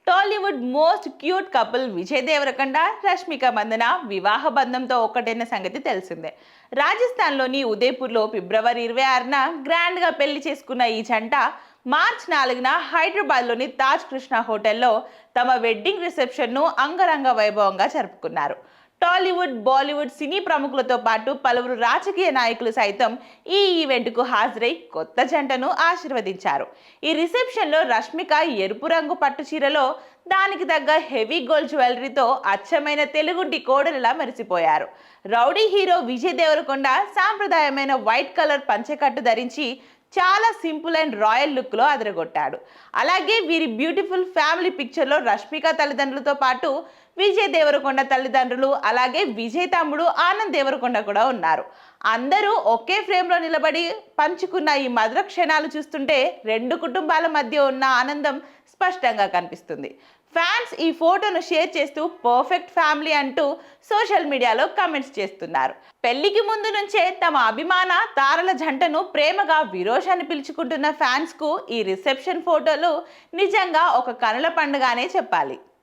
Tollywood most cute couple Vijay Deverakonda Rashmika Mandanna వివాహ బంధంతో ఒక్కటైన సంగతి తెలిసిందే. రాజస్థాన్లోని ఉదయపూర్లో ఫిబ్రవరి 26న గ్రాండ్గా పెళ్లి చేసుకున్న ఈ జంట మార్చ్ 4న హైదరాబాద్లోని తాజ్ కృష్ణ హోటల్లో తమ వెడ్డింగ్ రిసెప్షన్ను అంగరంగ వైభవంగా జరుపుకున్నారు. టాలీవుడ్, బాలీవుడ్ సినీ ప్రముఖులతో పాటు పలువురు రాజకీయ నాయకులు సైతం ఈ ఈవెంట్కు హాజరై కొత్త జంటను ఆశీర్వదించారు. ఈ రిసెప్షన్లో రష్మిక ఎరుపు రంగు పట్టు చీరలో దానికి తగ్గ హెవీ గోల్డ్ జ్యువెలరీతో అచ్చమైన తెలుగుంటి కోడలిలా మెరిసిపోయారు. రౌడీ హీరో విజయ్ దేవరకొండ సాంప్రదాయమైన వైట్ కలర్ పంచెకట్టు ధరించి చాలా సింపుల్ అండ్ రాయల్ లుక్ లో అదరగొట్టాడు. అలాగే వీరి బ్యూటిఫుల్ ఫ్యామిలీ పిక్చర్ లో రష్మిక తల్లిదండ్రులతో పాటు విజయ్ దేవరకొండ తల్లిదండ్రులు, అలాగే విజయ్ తమ్ముడు ఆనంద్ దేవరకొండ కూడా ఉన్నారు. అందరూ ఒకే ఫ్రేమ్ లో నిలబడి పంచుకున్న ఈ మధుర క్షణాలు చూస్తుంటే రెండు కుటుంబాల మధ్య ఉన్న ఆనందం స్పష్టంగా కనిపిస్తుంది. ఫ్యాన్స్ ఈ ఫోటోను షేర్ చేస్తూ పర్ఫెక్ట్ ఫ్యామిలీ అంటూ సోషల్ మీడియాలో కామెంట్స్ చేస్తున్నారు. పెళ్లికి ముందు నుంచే తమ అభిమాన తారల జంటను ప్రేమగా విరోష్ అని పిలుచుకుంటున్న ఫ్యాన్స్ కు ఈ రిసెప్షన్ ఫోటోలు నిజంగా ఒక కనుల పండుగనే చెప్పాలి.